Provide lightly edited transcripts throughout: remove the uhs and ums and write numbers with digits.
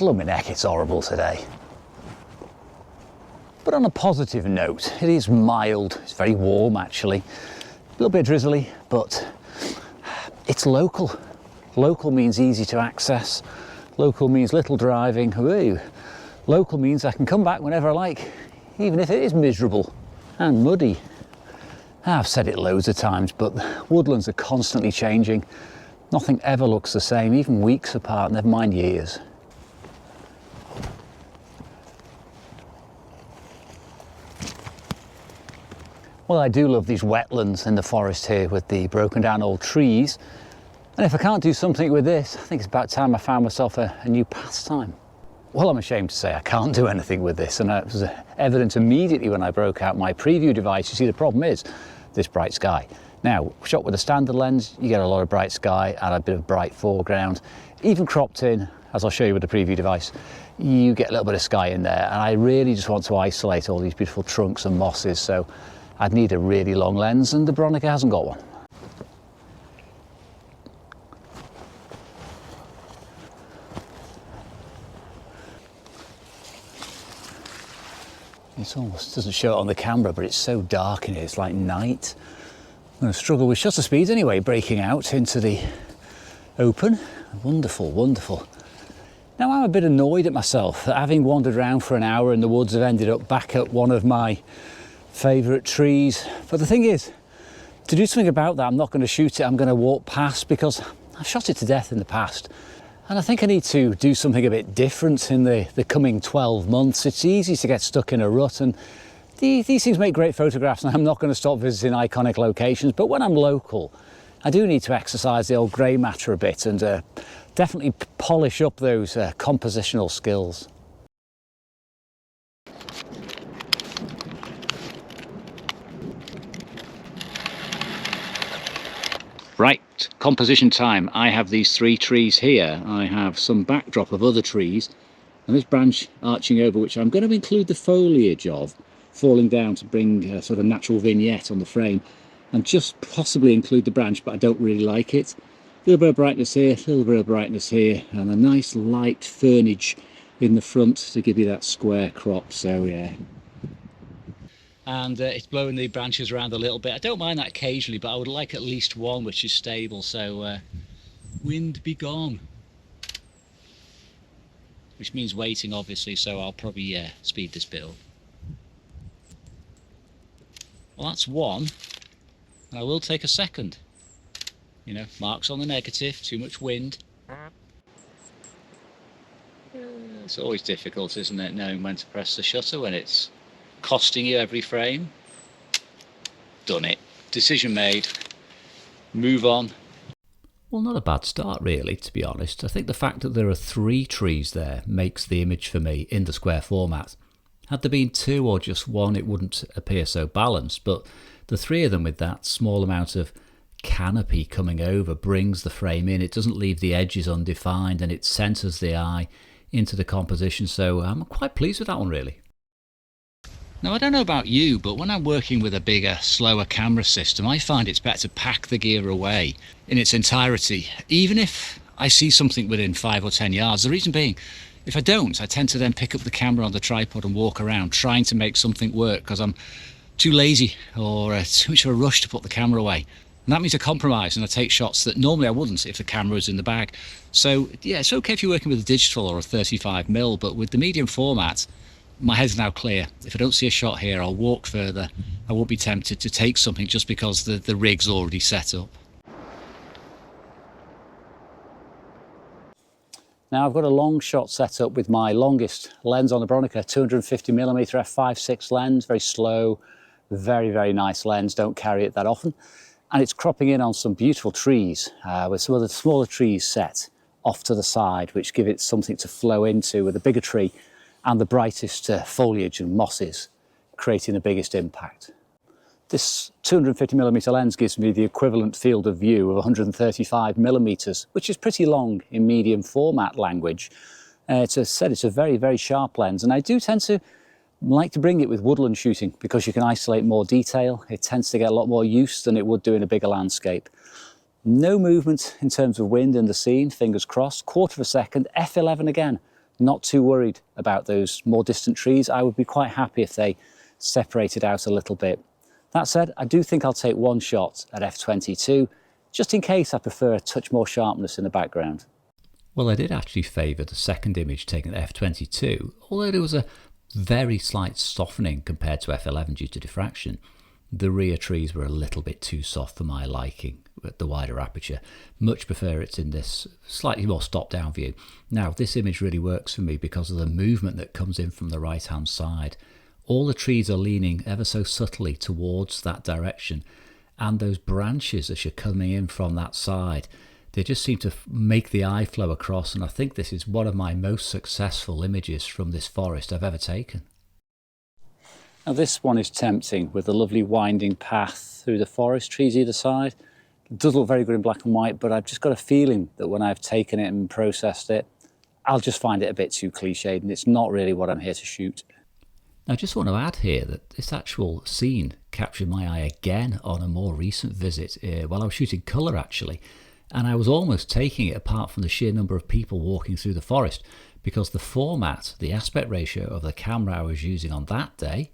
Luminick, it's horrible today. But on a positive note, it is mild, it's very warm actually, a little bit drizzly, but it's local. Local means easy to access, local means little driving. Ooh. Local means I can come back whenever I like, even if it is miserable and muddy. I've said it loads of times, but woodlands are constantly changing. Nothing ever looks the same, even weeks apart, never mind years. Well, I do love these wetlands in the forest here with the broken down old trees. And if I can't do something with this, I think it's about time I found myself a new pastime. Well, I'm ashamed to say I can't do anything with this, and it was evident immediately when I broke out my preview device. You see, the problem is this bright sky. Now, shot with a standard lens, you get a lot of bright sky and a bit of bright foreground. Even cropped in, as I'll show you with the preview device, you get a little bit of sky in there, and I really just want to isolate all these beautiful trunks and mosses, so I'd need a really long lens, and the Bronica hasn't got one. It almost doesn't show it on the camera, but it's so dark in here, it's like night. I'm going to struggle with shutter speeds anyway, breaking out into the open. Wonderful, wonderful. Now I'm a bit annoyed at myself that having wandered around for an hour in the woods, I've ended up back at one of my favourite trees. But the thing is, to do something about that, I'm not going to shoot it, I'm going to walk past, because I've shot it to death in the past. And I think I need to do something a bit different in the coming 12 months. It's easy to get stuck in a rut, and these things make great photographs, and I'm not going to stop visiting iconic locations. But when I'm local, I do need to exercise the old grey matter a bit and definitely polish up those compositional skills. Right, composition time. I have these 3 trees here. I have some backdrop of other trees, and this branch arching over, which I'm going to include the foliage of, falling down to bring a sort of natural vignette on the frame, and just possibly include the branch, but I don't really like it. A little bit of brightness here, a little bit of brightness here, and a nice light fernage in the front to give you that square crop, so yeah. And it's blowing the branches around a little bit. I don't mind that occasionally, but I would like at least one which is stable, so wind be gone. Which means waiting, obviously, so I'll probably speed this bit up. Well, that's one, and I will take a second. You know, marks on the negative, too much wind. It's always difficult, isn't it, knowing when to press the shutter when it's costing you every frame. Done it. Decision made. Move on. Well, not a bad start really, to be honest. I think the fact that there are 3 trees there makes the image for me in the square format. Had there been 2 or just 1, it wouldn't appear so balanced, but the 3 of them with that small amount of canopy coming over brings the frame in. It doesn't leave the edges undefined, and it centres the eye into the composition, so I'm quite pleased with that one really. Now, I don't know about you, but when I'm working with a bigger, slower camera system, I find it's better to pack the gear away in its entirety, even if I see something within 5 or 10 yards. The reason being, if I don't, I tend to then pick up the camera on the tripod and walk around trying to make something work because I'm too lazy or too much of a rush to put the camera away. And that means I compromise and I take shots that normally I wouldn't if the camera was in the bag. So yeah, it's okay if you're working with a digital or a 35mm, but with the medium format, my head's now clear. If I don't see a shot here, I'll walk further. I won't be tempted to take something just because the rig's already set up. Now I've got a long shot set up with my longest lens on the Bronica, 250mm f5.6 lens, very slow, very, very nice lens, don't carry it that often. And it's cropping in on some beautiful trees with some of the smaller trees set off to the side, which give it something to flow into with a bigger tree and the brightest foliage and mosses, creating the biggest impact. This 250mm lens gives me the equivalent field of view of 135mm, which is pretty long in medium format language. It's a very, very sharp lens, and I do tend to like to bring it with woodland shooting because you can isolate more detail. It tends to get a lot more use than it would do in a bigger landscape. No movement in terms of wind in the scene, fingers crossed. 1/4 second, f11 again. not too worried about those more distant trees. I would be quite happy if they separated out a little bit. That said, I do think I'll take one shot at f/22, just in case I prefer a touch more sharpness in the background. Well, I did actually favour the second image taken at f/22, although there was a very slight softening compared to f/11 due to diffraction. The rear trees were a little bit too soft for my liking at the wider aperture. Much prefer it's in this slightly more stop-down view. Now, this image really works for me because of the movement that comes in from the right-hand side. All the trees are leaning ever so subtly towards that direction, and those branches as you're coming in from that side, they just seem to make the eye flow across, and I think this is one of my most successful images from this forest I've ever taken. Now this one is tempting with the lovely winding path through the forest, trees either side. It does look very good in black and white, but I've just got a feeling that when I've taken it and processed it, I'll just find it a bit too cliched, and it's not really what I'm here to shoot. Now, I just want to add here that this actual scene captured my eye again on a more recent visit while I was shooting colour actually, and I was almost taking it apart from the sheer number of people walking through the forest, because the format, the aspect ratio of the camera I was using on that day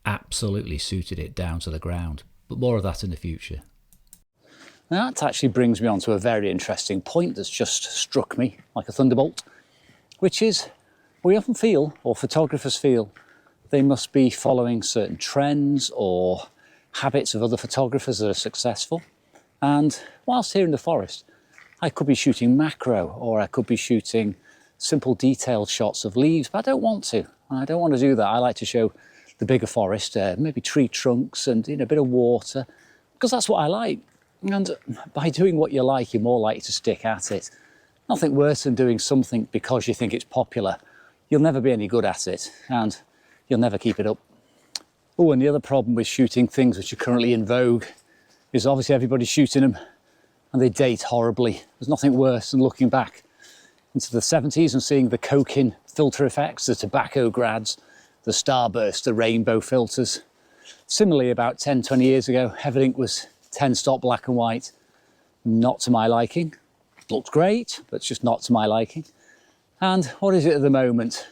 absolutely suited it down to the ground, but more of that in the future. Now that actually brings me on to a very interesting point that's just struck me like a thunderbolt, which is we often feel, or photographers feel, they must be following certain trends or habits of other photographers that are successful. And whilst here in the forest, I could be shooting macro, or I could be shooting simple detailed shots of leaves, but I don't want to. I don't want to do that. I like to show the bigger forest, maybe tree trunks and a bit of water, because that's what I like. And by doing what you like, you're more likely to stick at it. Nothing worse than doing something because you think it's popular. You'll never be any good at it, and you'll never keep it up. Oh, and the other problem with shooting things which are currently in vogue is obviously everybody's shooting them and they date horribly. There's nothing worse than looking back into the 70s and seeing the coke-in filter effects, the tobacco grads, the starburst, the rainbow filters. Similarly, about 10, 20 years ago, everything was 10-stop black and white. Not to my liking. Looked great, but it's just not to my liking. And what is it at the moment?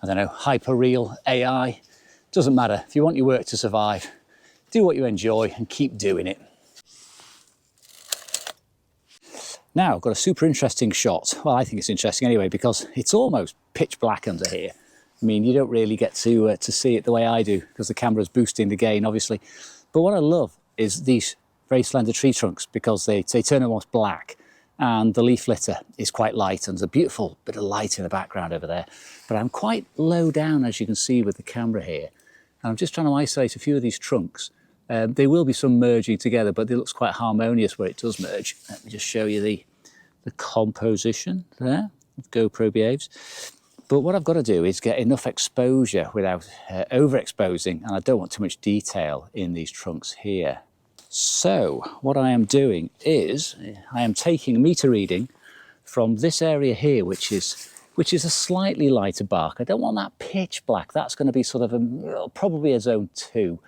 I don't know, hyper-real, AI. Doesn't matter. If you want your work to survive, do what you enjoy and keep doing it. Now, I've got a super interesting shot. Well, I think it's interesting anyway, because it's almost pitch black under here. I mean, you don't really get to see it the way I do, because the camera's boosting the gain, obviously. But what I love is these very slender tree trunks, because they turn almost black, and the leaf litter is quite light, and there's a beautiful bit of light in the background over there. But I'm quite low down, as you can see with the camera here, and I'm just trying to isolate a few of these trunks. There will be some merging together, but it looks quite harmonious where it does merge. Let me just show you the composition there, if GoPro behaves. But what I've got to do is get enough exposure without overexposing, and I don't want too much detail in these trunks here. So what I am doing is I am taking a meter reading from this area here, which is a slightly lighter bark. I don't want that pitch black. That's going to be sort of probably a zone 2,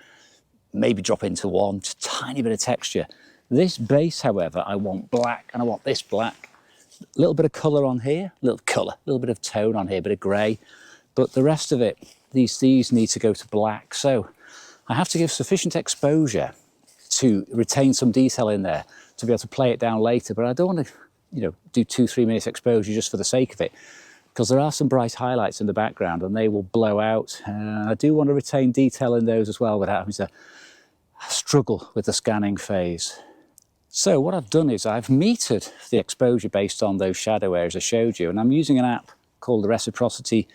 maybe drop into 1, just a tiny bit of texture. This base, however, I want black, and I want this black. A little bit of colour on here, a little bit of tone on here, a bit of grey, but the rest of it, these need to go to black. So I have to give sufficient exposure to retain some detail in there to be able to play it down later, but I don't want to do 2-3 minutes exposure just for the sake of it, because there are some bright highlights in the background and they will blow out. I do want to retain detail in those as well without having to struggle with the scanning phase. So what I've done is I've metered the exposure based on those shadow areas I showed you, and I'm using an app called the Reciprocity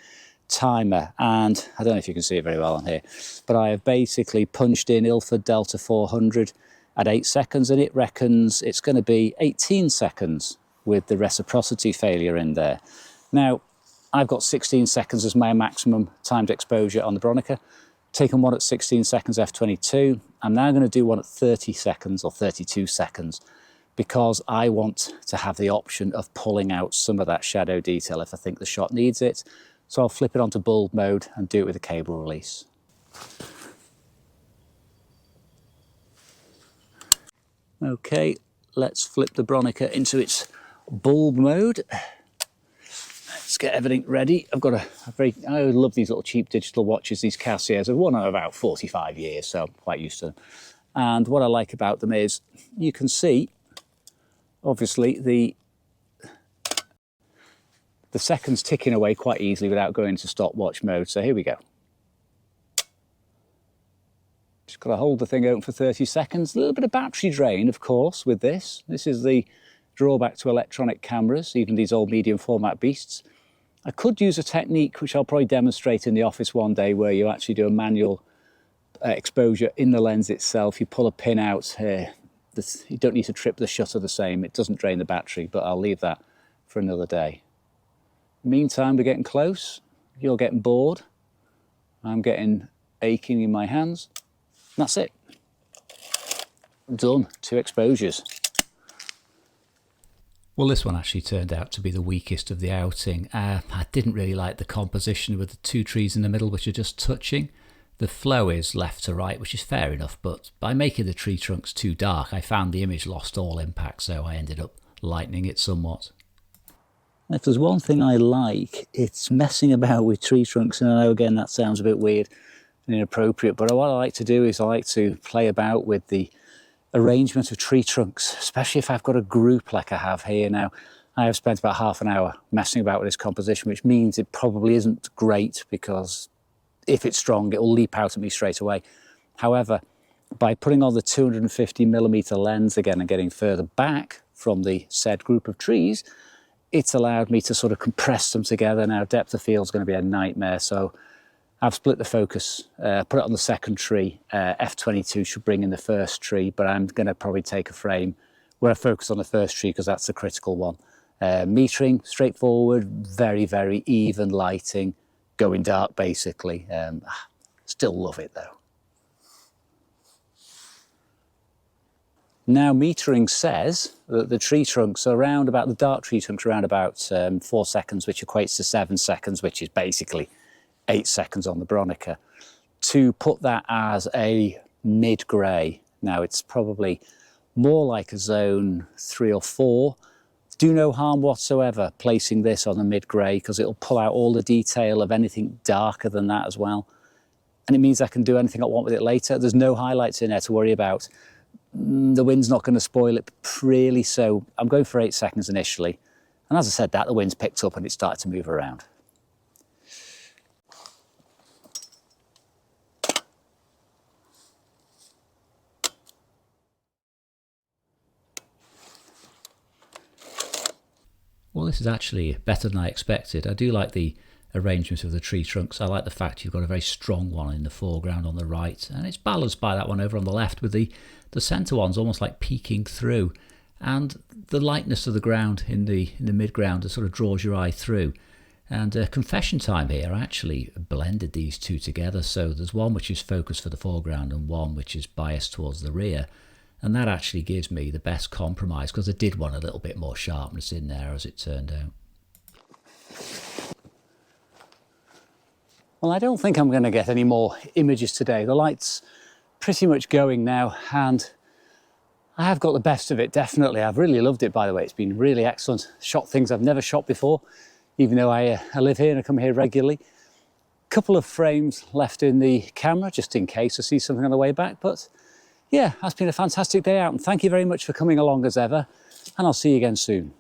Timer, and I don't know if you can see it very well on here, but I have basically punched in Ilford Delta 400 at 8 seconds, and it reckons it's going to be 18 seconds with the reciprocity failure in there. Now, I've got 16 seconds as my maximum timed exposure on the Bronica. Taken one at 16 seconds f/22. I'm now going to do one at 30 seconds or 32 seconds because I want to have the option of pulling out some of that shadow detail if I think the shot needs it. So I'll flip it onto bulb mode and do it with a cable release. Okay, let's flip the Bronica into its bulb mode. let's get everything ready. I've got I love these little cheap digital watches, these Casios. I've worn them about 45 years, so I'm quite used to them. And what I like about them is you can see, obviously, the seconds ticking away quite easily without going into stopwatch mode. So here we go. Just got to hold the thing open for 30 seconds. A little bit of battery drain, of course, with this. This is the drawback to electronic cameras, even these old medium format beasts. I could use a technique which I'll probably demonstrate in the office one day, where you actually do a manual exposure in the lens itself. You pull a pin out here. You don't need to trip the shutter the same. It doesn't drain the battery, but I'll leave that for another day. Meantime, we're getting close. You're getting bored. I'm getting aching in my hands. And that's it. Done. 2 exposures. Well, this one actually turned out to be the weakest of the outing. I didn't really like the composition with the 2 trees in the middle, which are just touching. The flow is left to right, which is fair enough, but by making the tree trunks too dark, I found the image lost all impact, so I ended up lightening it somewhat. If there's one thing I like, it's messing about with tree trunks. And I know, again, that sounds a bit weird and inappropriate, but what I like to do is I like to play about with the arrangement of tree trunks, especially if I've got a group like I have here now. I have spent about half an hour messing about with this composition, which means it probably isn't great, because if it's strong, it will leap out at me straight away. However, by putting on the 250mm lens again and getting further back from the said group of trees, it's allowed me to sort of compress them together. Now, depth of field is going to be a nightmare, so I've split the focus, put it on the second tree. F22 should bring in the first tree, but I'm going to probably take a frame where I focus on the first tree, because that's the critical one. Metering, straightforward, very, very even lighting, going dark basically. Still love it though. Now, metering says that the tree trunks are around about, the dark tree trunks are around about 4 seconds, which equates to 7 seconds, which is basically 8 seconds on the Bronica. To put that as a mid-grey, now it's probably more like a zone 3 or 4. Do no harm whatsoever placing this on the mid-grey, because it'll pull out all the detail of anything darker than that as well. And it means I can do anything I want with it later. There's no highlights in there to worry about. The wind's not going to spoil it really, so I'm going for 8 seconds initially. And as I said, the wind's picked up and it started to move around. Well, this is actually better than I expected. I do like the arrangement of the tree trunks. I like the fact you've got a very strong one in the foreground on the right, and it's balanced by that one over on the left, with the centre ones almost like peeking through, and the lightness of the ground in the mid-ground that sort of draws your eye through. And confession time here, I actually blended these two together, so there's one which is focused for the foreground and one which is biased towards the rear. And that actually gives me the best compromise, because I did want a little bit more sharpness in there, as it turned out. Well, I don't think I'm going to get any more images today. The light's pretty much going now, and I have got the best of it, definitely. I've really loved it, by the way. It's been really excellent. Shot things I've never shot before, even though I live here and I come here regularly. Couple of frames left in the camera, just in case I see something on the way back, but yeah, that's been a fantastic day out, and thank you very much for coming along as ever, and I'll see you again soon.